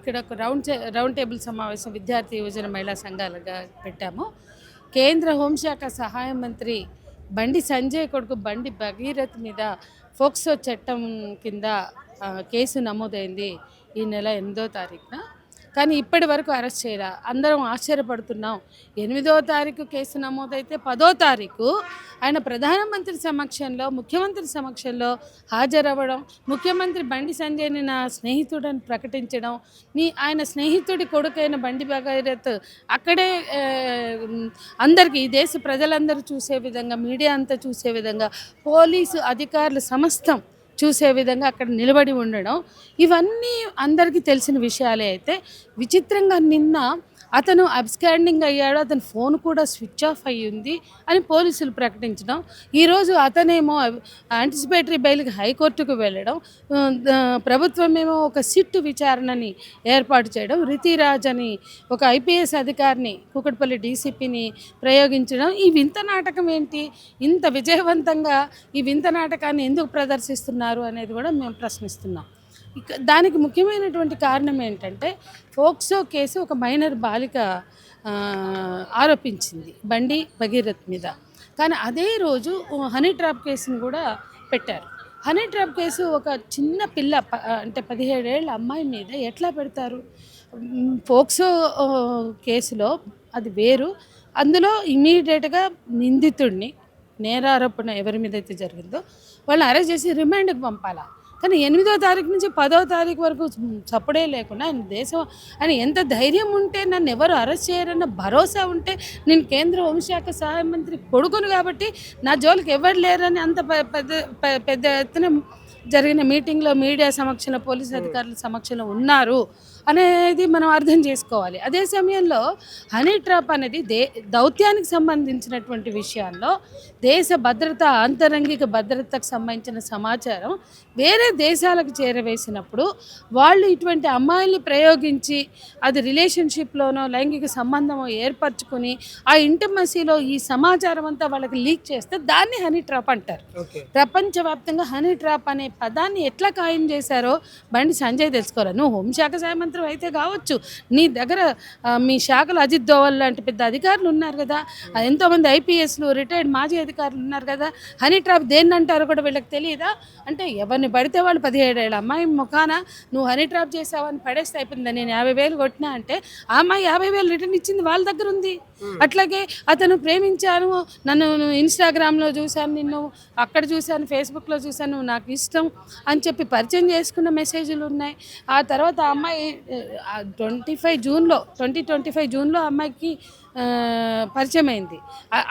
ఇక్కడ ఒక round table సమావేశం విద్యార్థి యువజన మహిళా సంఘాలుగా పెట్టాము. కేంద్ర హోంశాఖ సహాయ మంత్రి బండి సంజయ్ కొడుకు బండి భగీరథ్ మీద ఫోక్సో చట్టం కింద కేసు నమోదైంది ఈ నెల 8వ తారీఖున. కానీ ఇప్పటి వరకు అరెస్ట్ చేయాల. అందరం ఆశ్చర్యపడుతున్నాం. 8వ తారీఖు కేసు నమోదైతే 10వ తారీఖు ఆయన ప్రధానమంత్రి సమక్షంలో, ముఖ్యమంత్రి సమక్షంలో హాజరవ్వడం, ముఖ్యమంత్రి బండి సంజయ్ని నా స్నేహితుడని ప్రకటించడం, ఆయన స్నేహితుడి కొడుకైన బండి భగీరథ్ అక్కడే అందరికీ, ఈ దేశ ప్రజలందరూ చూసే విధంగా, మీడియా అంతా చూసే విధంగా, పోలీసు అధికారులు సమస్తం చూసే విధంగా అక్కడ నిలబడి ఉండడం, ఇవన్నీ అందరికీ తెలిసిన విషయాలే. అయితే విచిత్రంగా నిన్న అతను అబ్స్కాండింగ్ అయ్యాడు, అతని ఫోన్ కూడా స్విచ్ ఆఫ్ అయ్యింది అని పోలీసులు ప్రకటించడం, ఈరోజు అతనేమో యాంటిసిపేటరీ బెయిల్కి హైకోర్టుకు వెళ్ళడం, ప్రభుత్వమేమో ఒక సిట్ విచారణని ఏర్పాటు చేయడం, రితిరాజ్ అని ఒక ఐపీఎస్ అధికారిని, కూకట్పల్లి డీసీపీని ప్రయోగించడం. ఈ వింత నాటకం ఏంటి? ఇంత విజయవంతంగా ఈ వింత నాటకాన్ని ఎందుకు ప్రదర్శిస్తున్నారు అనేది కూడా మేము ప్రశ్నిస్తున్నాం. దానికి ముఖ్యమైనటువంటి కారణం ఏంటంటే, ఫోక్సో కేసు ఒక మైనర్ బాలిక ఆరోపించింది బండి భగీరథ్ మీద. కానీ అదే రోజు హనీ ట్రాప్ కేసును కూడా పెట్టారు. హనీ ట్రాప్ కేసు ఒక చిన్న పిల్ల అంటే 17 ఏళ్ళ అమ్మాయి మీద ఎట్లా పెడతారు? ఫోక్సో కేసులో అది వేరు. అందులో ఇమీడియట్గా నిందితుడిని, నేరారోపణ ఎవరి మీద అయితే జరిగిందో వాళ్ళని అరెస్ట్ చేసి రిమాండ్కి పంపాలా. కానీ 8వ తారీఖు నుంచి 10వ తారీఖు వరకు చప్పుడే లేకుండా ఆయన ఎంత ధైర్యం ఉంటే, నన్ను ఎవరు అరెస్ట్ చేయరన్న భరోసా ఉంటే, నేను కేంద్ర హోంశాఖ సహాయ మంత్రి కొడుకును కాబట్టి నా జోలికి ఎవరు లేరని అంత పెద్ద ఎత్తున జరిగిన మీటింగ్లో మీడియా సమక్షంలో, పోలీసు అధికారుల సమక్షంలో ఉన్నారు అనేది మనం అర్థం చేసుకోవాలి. అదే సమయంలో హనీ ట్రాప్ అనేది దౌత్యానికి సంబంధించినటువంటి విషయాల్లో దేశ భద్రత, ఆంతరంగిక భద్రతకు సంబంధించిన సమాచారం వేరే దేశాలకు చేరవేసినప్పుడు వాళ్ళు ఇటువంటి అమ్మాయిల్ని ప్రయోగించి అది రిలేషన్షిప్లోనో లైంగిక సంబంధమో ఏర్పరచుకుని ఆ ఇంటిమసీలో ఈ సమాచారం అంతా వాళ్ళకి లీక్ చేస్తే దాన్ని హనీ ట్రాప్ అంటారు. ప్రపంచవ్యాప్తంగా హనీ ట్రాప్ అనే పదాన్ని ఎట్లా ఖాయం చేశారో బండి సంజయ్ తెలుసుకోవాలి. నువ్వు హోంశాఖ సహాయ మంత్రి అయితే కావచ్చు, నీ దగ్గర మీ శాఖలో అజిత్ దోవల్ లాంటి పెద్ద అధికారులు ఉన్నారు కదా, ఎంతోమంది ఐపీఎస్లు, రిటైర్డ్ మాజీ అధికారులు ఉన్నారు కదా, హనీ ట్రాప్ దేన్ని అంటారో కూడా వీళ్ళకి తెలియదా? అంటే ఎవరిని పడితే వాళ్ళు 17 ఏళ్ళ అమ్మాయి ముఖాన నువ్వు హనీ ట్రాప్ చేసావని పడేస్తే అయిపోయిందా, నేను 50,000 కొట్టినా అంటే ఆ అమ్మాయి 50,000 రిటర్న్ ఇచ్చింది వాళ్ళ దగ్గర ఉంది. అట్లాగే అతను ప్రేమించాను, నన్ను ఇన్స్టాగ్రామ్లో చూశాను, నిన్ను అక్కడ చూశాను, ఫేస్బుక్లో చూశాను, నాకు ఇష్టం అని చెప్పి పరిచయం చేసుకున్న మెసేజ్లు ఉన్నాయి. ఆ తర్వాత ఆ అమ్మాయి 2025 జూన్లో అమ్మాయికి పరిచయం అయింది.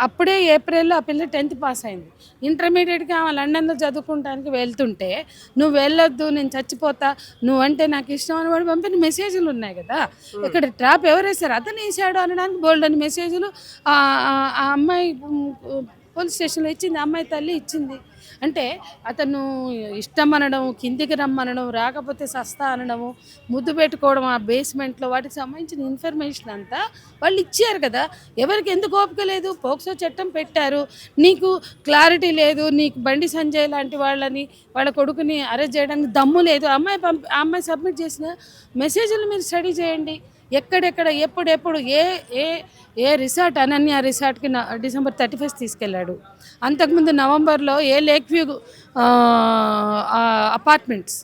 అప్పుడే ఏప్రిల్లో ఆ పిల్ల 10th పాస్ అయింది. ఇంటర్మీడియట్గా ఆమె లండన్లో చదువుకోవడానికి వెళ్తుంటే, నువ్వు వెళ్ళొద్దు, నేను చచ్చిపోతా, నువ్వంటే నాకు ఇష్టం అని వాడు పంపిన మెసేజ్లు ఉన్నాయి కదా. ఇక్కడ ట్రాప్ ఎవరు వేశారు? అతను వేసాడు అనడానికి బోల్డ్ అని మెసేజ్లు ఆ అమ్మాయి పోలీస్ స్టేషన్లో ఇచ్చింది, అమ్మాయి తల్లి ఇచ్చింది. అంటే అతను ఇష్టం అనడం, కిందికి రమ్మనడం, రాకపోతే సస్తా అనడము, ముద్దు పెట్టుకోవడం ఆ బేస్మెంట్లో, వాటికి సంబంధించిన ఇన్ఫర్మేషన్ అంతా వాళ్ళు ఇచ్చారు కదా. ఎవరికి ఎందుకు ఓపిక లేదు? పోక్సో చట్టం పెట్టారు, నీకు క్లారిటీ లేదు, నీకు బండి సంజయ్ లాంటి వాళ్ళ కొడుకుని అరెస్ట్ చేయడానికి దమ్ము లేదు. అమ్మాయి సబ్మిట్ చేసిన మెసేజ్లు మీరు స్టడీ చేయండి. ఎక్కడెక్కడ ఎప్పుడెప్పుడు ఏ రిసార్ట్, అనన్య రిసార్ట్కి December 31 తీసుకెళ్ళాడు. అంతకుముందు నవంబర్లో లేక్ వ్యూ అపార్ట్మెంట్స్,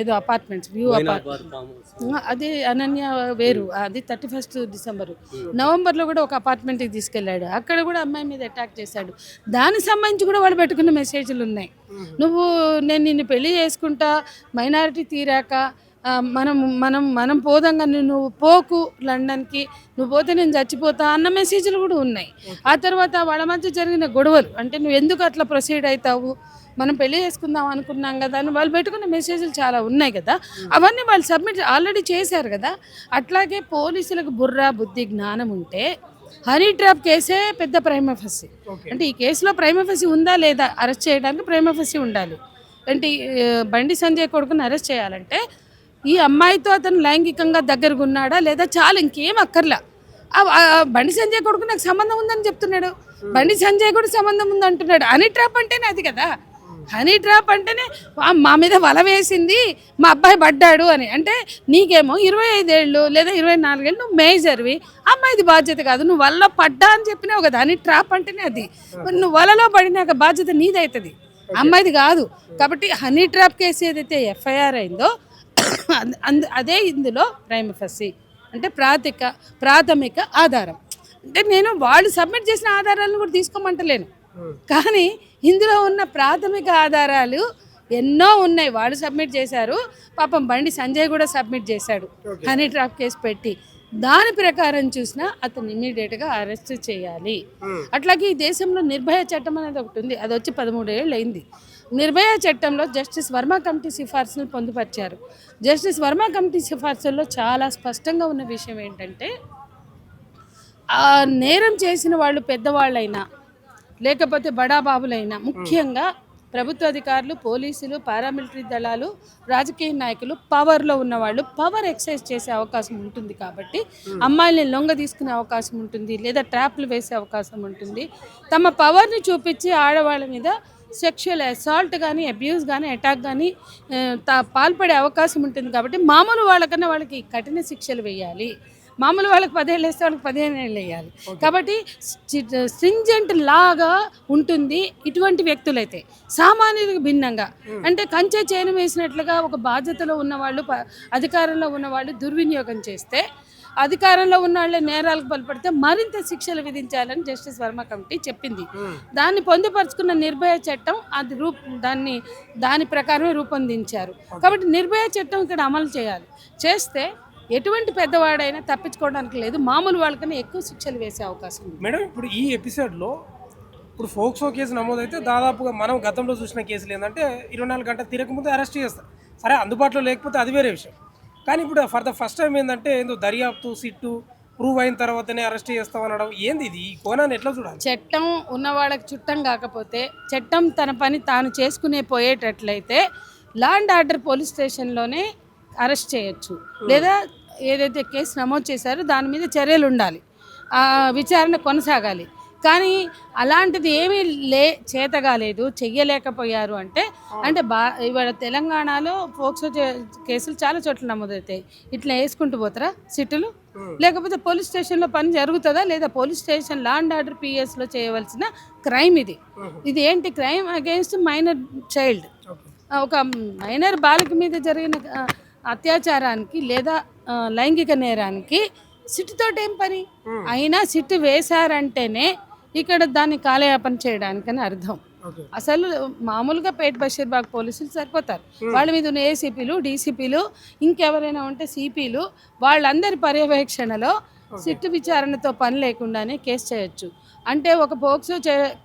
ఏదో అపార్ట్మెంట్స్, వ్యూ అపార్ట్మెంట్, అది అనన్య వేరు, అది 31 December. నవంబర్లో కూడా ఒక అపార్ట్మెంట్కి తీసుకెళ్ళాడు, అక్కడ కూడా అమ్మాయి మీద అటాక్ చేశాడు. దానికి సంబంధించి కూడా వాళ్ళు పెట్టుకున్న మెసేజ్లు ఉన్నాయి. నేను నిన్ను పెళ్లి చేసుకుంటా, మైనారిటీ తీరాక మనం పోదంగా, నువ్వు పోకు లండన్కి, నువ్వు పోతే నేను చచ్చిపోతా అన్న మెసేజ్లు కూడా ఉన్నాయి. ఆ తర్వాత వాళ్ళ మధ్య జరిగిన గొడవలు, అంటే నువ్వు ఎందుకు అట్లా ప్రొసీడ్ అవుతావు, మనం పెళ్లి చేసుకుందాం అనుకున్నాం కదా అని వాళ్ళు పెట్టుకున్న మెసేజ్లు చాలా ఉన్నాయి కదా. అవన్నీ వాళ్ళు సబ్మిట్ ఆల్రెడీ చేశారు కదా. అట్లాగే పోలీసులకు బుర్ర, బుద్ధి, జ్ఞానం ఉంటే హనీ ట్రాప్ కేసే పెద్ద ప్రైమా ఫెసి. అంటే ఈ కేసులో ప్రైమా ఫెసి ఉందా లేదా, అరెస్ట్ చేయడానికి ప్రైమా ఫెసి ఉండాలి. అంటే బండి సంజయ్ కొడుకుని అరెస్ట్ చేయాలంటే ఈ అమ్మాయితో అతను లైంగికంగా దగ్గరగా ఉన్నాడా లేదా, చాలా, ఇంకేం అక్కర్లా. బండి సంజయ్ కొడుకు నాకు సంబంధం ఉందని చెప్తున్నాడు, బండి సంజయ్ కూడా సంబంధం ఉందంటున్నాడు. హనీ ట్రాప్ అంటేనే అది కదా. హనీ ట్రాప్ అంటేనే మా మీద వల వేసింది, మా అబ్బాయి పడ్డాడు అని. అంటే నీకేమో 25 ఏళ్ళు లేదా 24 ఏళ్ళు, నువ్వు మేజర్వి, అమ్మాయిది బాధ్యత కాదు. నువ్వు వలలో పడ్డా అని చెప్పినావు కదా, హనీ ట్రాప్ అంటేనే అది. మరి నువ్వు వలలో పడినాక బాధ్యత నీదవుతుంది, అమ్మాయిది కాదు. కాబట్టి హనీ ట్రాప్ కేసు ఏదైతే ఎఫ్ఐఆర్ అయిందో అదే ఇందులో ప్రైమ్ ఫసి అంటే ప్రాథమిక ఆధారం. అంటే నేను వాళ్ళు సబ్మిట్ చేసిన ఆధారాలను కూడా తీసుకోమంటలేను, కానీ ఇందులో ఉన్న ప్రాథమిక ఆధారాలు ఎన్నో ఉన్నాయి. వాళ్ళు సబ్మిట్ చేశారు, పాపం బండి సంజయ్ కూడా సబ్మిట్ చేశాడు హనీ ట్రాప్ కేసు పెట్టి. దాని ప్రకారం చూసినా అతను ఇమీడియట్గా అరెస్ట్ చేయాలి. అట్లాగే ఈ దేశంలో నిర్భయ చట్టం అనేది ఒకటి ఉంది, అది వచ్చి 13 ఏళ్ళు అయింది. నిర్భయ చట్టంలో జస్టిస్ వర్మ కమిటీ సిఫార్సులు పొందుపరిచారు. జస్టిస్ వర్మ కమిటీ సిఫార్సుల్లో చాలా స్పష్టంగా ఉన్న విషయం ఏంటంటే, ఆ నేరం చేసిన వాళ్ళు పెద్దవాళ్ళైనా లేకపోతే బడాబాబులైనా, ముఖ్యంగా ప్రభుత్వ అధికారులు, పోలీసులు, పారామిలిటరీ దళాలు, రాజకీయ నాయకులు, పవర్లో ఉన్నవాళ్ళు పవర్ ఎక్సైజ్ చేసే అవకాశం ఉంటుంది. కాబట్టి అమ్మాయిల్ని లొంగ తీసుకునే అవకాశం ఉంటుంది, లేదా ట్రాప్లు వేసే అవకాశం ఉంటుంది. తమ పవర్ని చూపించి ఆడవాళ్ళ మీద సెక్షువల్ అసాల్ట్ కానీ, అబ్యూస్ కానీ, అటాక్ కానీ పాల్పడే అవకాశం ఉంటుంది. కాబట్టి మామూలు వాళ్ళకన్నా వాళ్ళకి కఠిన శిక్షలు వేయాలి. మామూలు వాళ్ళకి 10 ఏళ్ళు వేస్తే వాళ్ళకి 15 ఏళ్ళు వేయాలి. కాబట్టి స్ట్రింజెంట్ లాగా ఉంటుంది ఇటువంటి వ్యక్తులైతే. సామాన్యులకు భిన్నంగా, అంటే కంచె చేను వేసినట్లుగా ఒక బాధ్యతలో ఉన్నవాళ్ళు, అధికారంలో ఉన్నవాళ్ళు దుర్వినియోగం చేస్తే, అధికారంలో ఉన్న వాళ్ళే నేరాలకు పాల్పడితే మరింత శిక్షలు విధించాలని జస్టిస్ వర్మ కమిటీ చెప్పింది. దాన్ని పొందుపరుచుకున్న నిర్భయ చట్టం దాని ప్రకారమే రూపొందించారు. కాబట్టి నిర్భయ చట్టం ఇక్కడ అమలు చేస్తే ఎటువంటి పెద్దవాడైనా తప్పించుకోవడానికి లేదు, మామూలు వాళ్ళకన్నా ఎక్కువ శిక్షలు వేసే అవకాశం ఉంది. మేడం, ఇప్పుడు ఈ ఎపిసోడ్లో ఇప్పుడు ఫోక్సో కేసు నమోదైతే దాదాపుగా మనం గతంలో చూసిన కేసులు ఏంటంటే 24 గంటలు తిరగకముందు అరెస్ట్ చేస్తారు. సరే, అందుబాటులో లేకపోతే అది వేరే విషయం. కానీ ఇప్పుడు ఫర్ ద ఫస్ట్ టైం ఏంటంటే ఏందో దర్యాప్తు సిట్టు ప్రూవ్ అయిన తర్వాతనే అరెస్ట్ చేస్తామనడం ఏంది? ఇది ఈ కోణాన్ని ఎట్లా చూడాలి? చట్టం ఉన్న వాళ్ళకి చుట్టం కాకపోతే, చట్టం తన పని తాను చేసుకునే పోయేటట్లయితే లా అండ్ ఆర్డర్ పోలీస్ స్టేషన్లోనే అరెస్ట్ చేయొచ్చు, లేదా ఏదైతే కేసు నమోదు చేశారో దాని మీద చర్యలు ఉండాలి, విచారణ కొనసాగాలి. కానీ అలాంటిది ఏమీ చేతగాలేదు, చెయ్యలేకపోయారు అంటే ఇవాళ తెలంగాణలో ఫోక్సో కేసులు చాలా చోట్ల నమోదవుతాయి. ఇట్లా వేసుకుంటూ పోతారా సిట్టులు? లేకపోతే పోలీస్ స్టేషన్లో పని జరుగుతుందా? లేదా police station law and order పిఎస్లో చేయవలసిన క్రైమ్ ఇది. ఇది ఏంటి? Crime against minor child. ఒక మైనర్ బాలిక మీద జరిగిన అత్యాచారానికి లేదా లైంగిక నేరానికి సిట్టుతో ఏం పని? అయినా సిట్టు వేశారంటేనే ఇక్కడ దాన్ని కాలయాపన చేయడానికని అర్థం. అసలు మామూలుగా పేట్ బషీర్బాగ్ పోలీసులు సరిపోతారు, వాళ్ళ మీద ఉన్న ఏసీపీలు, డీసీపీలు, ఇంకెవరైనా ఉంటే సిపిలు, వాళ్ళందరి పర్యవేక్షణలో సిట్టు విచారణతో పని లేకుండానే కేసు చేయొచ్చు. అంటే ఒక పోక్సో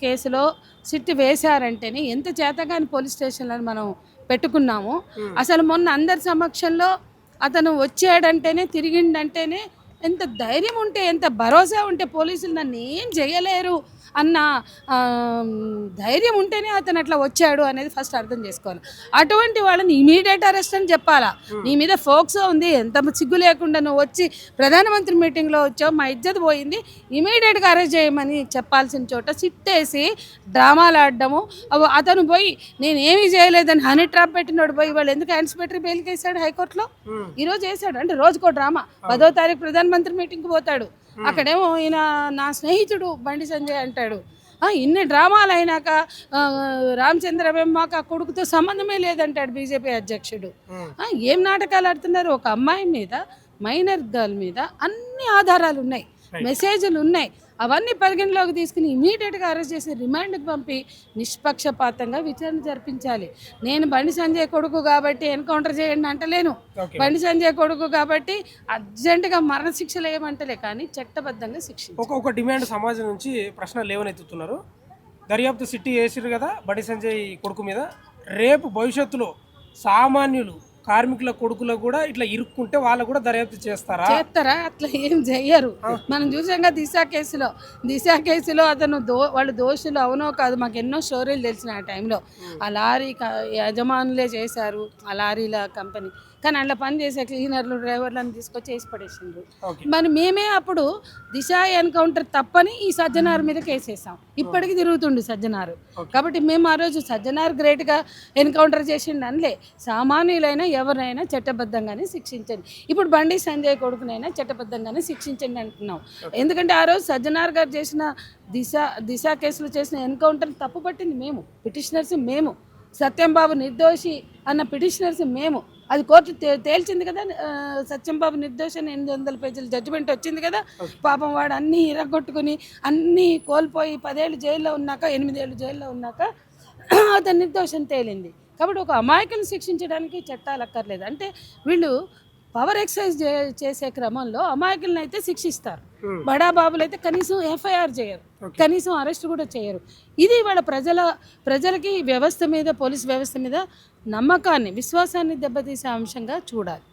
కేసులో సిట్టు వేశారంటేనే ఎంత చేతగాని పోలీస్ స్టేషన్లను మనం పెట్టుకున్నాము. అసలు మొన్న అందరి సమక్షంలో అతను వచ్చాడంటేనే, తిరిగిండంటేనే ఎంత ధైర్యం ఉంటే, ఎంత భరోసా ఉంటే పోలీసులు నన్ను ఏం చేయలేరు అన్న ధైర్యం ఉంటేనే అతను అట్లా వచ్చాడు అనేది ఫస్ట్ అర్థం చేసుకోవాలి. అటువంటి వాళ్ళని ఇమీడియట్ అరెస్ట్ అని చెప్పాలా. నీ మీద ఫోక్సో ఉంది, ఎంత సిగ్గు లేకుండా నువ్వు వచ్చి ప్రధానమంత్రి మీటింగ్లో వచ్చావు, మా ఇజ్జత్ పోయింది, ఇమీడియట్గా అరెస్ట్ చేయమని చెప్పాల్సిన చోట సిట్టేసి డ్రామాలు ఆడడము. అతను పోయి నేను ఏమీ చేయలేదని హనీ ట్రాప్ పెట్టినోడు పోయి వాళ్ళు ఎందుకు యాంటిసిపేటరీ బెయిల్కి వేసాడు హైకోర్టులో? ఈరోజు వేసాడు. అంటే రోజుకో డ్రామా. 10వ తారీఖు ప్రధానమంత్రి మీటింగ్కి పోతాడు, అక్కడేమో ఈయన నా స్నేహితుడు బండి సంజయ్ అంటాడు. ఇన్ని డ్రామాలు అయినాక రామచంద్ర వెమ్మాక కొడుకుతో సంబంధమే లేదంటాడు బీజేపీ అధ్యక్షుడు. ఏం నాటకాలు ఆడుతున్నారు? ఒక అమ్మాయి మీద, మైనర్ గర్ల్ మీద అన్ని ఆధారాలు ఉన్నాయి, మెసేజ్లు ఉన్నాయి. అవన్నీ పరిగణలోకి తీసుకుని ఇమీడియట్గా అరెస్ట్ చేసి రిమాండ్కి పంపి నిష్పక్షపాతంగా విచారణ జరిపించాలి. నేను బండి సంజయ్ కొడుకు కాబట్టి ఎన్కౌంటర్ చేయండి అంటలేను, బండి సంజయ్ కొడుకు కాబట్టి అర్జెంటుగా మరణశిక్షలు ఏమంటలే, కానీ చట్టబద్ధంగా శిక్ష. ఒక డిమాండ్ సమాజం నుంచి ప్రశ్న లేవనెత్తుతున్నారు. దర్యాప్తు సిట్టి వేసిరు కదా బండి సంజయ్ కొడుకు మీద, రేపు భవిష్యత్తులో సామాన్యులు కార్మికుల కొడుకులు కూడా ఇట్లా ఇరుక్కుంటే వాళ్ళు కూడా దర్యాప్తు చేస్తారా? అట్లా ఏం చెయ్యరు. మనం చూసాంగా దిశ కేసులో అతను వాళ్ళు దోషులు అవునో కాదు, మాకు ఎన్నో స్టోరీలు తెలిసిన ఆ టైంలో. ఆ లారీ యజమానులే చేశారు, ఆ లారీల కంపెనీ. కానీ అందులో పని చేసే క్లీనర్లు డ్రైవర్లను తీసుకొచ్చి వేసి పడేసిండ్రు. ఓకే. మరి మేమే అప్పుడు దిశ ఎన్కౌంటర్ తప్పని ఈ సజ్జనార్ మీద కేసేసాం. ఇప్పటికీ తిరుగుతుండు సజ్జనారు. కాబట్టి మేము ఆ రోజు సజ్జనార్ గ్రేట్గా ఎన్కౌంటర్ చేసిండు అనలే, సామాన్యులైనా ఎవరైనా చట్టబద్ధంగానే శిక్షించండి. ఇప్పుడు బండి సంజయ్ కొడుకునైనా చట్టబద్ధంగానే శిక్షించండి అంటున్నాం. ఎందుకంటే ఆ రోజు సజ్జనార్ గారు చేసిన దిశ కేసులు చేసిన ఎన్కౌంటర్ తప్పు పట్టింది మేము, పిటిషనర్స్ మేము, సత్యంబాబు నిర్దోషి అన్న పిటిషనర్స్ మేము. అది కోర్టు తేల్చింది కదా, సత్యంబాబు నిర్దోషి అని 800 పేజీల జడ్జిమెంట్ వచ్చింది కదా. పాపం వాడు అన్నీ ఇరగొట్టుకుని అన్నీ కోల్పోయి 10 ఏళ్ళు జైల్లో ఉన్నాక, 8 ఏళ్ళు జైల్లో ఉన్నాక అతను నిర్దోషం తేలింది. కాబట్టి ఒక అమాయకులను శిక్షించడానికి చట్టాలు అక్కర్లేదు. అంటే వీళ్ళు పవర్ ఎక్సర్సైజ్ చేసే క్రమంలో అమాయకులను అయితే శిక్షిస్తారు, బడా బాబులు అయితే కనీసం ఎఫ్ఐఆర్ చేయరు, కనీసం అరెస్ట్ కూడా చేయరు. ఇది వాళ్ళ ప్రజలకి వ్యవస్థ మీద, పోలీస్ వ్యవస్థ మీద నమ్మకాన్ని, విశ్వాసాన్ని దెబ్బతీసే అంశంగా చూడాలి.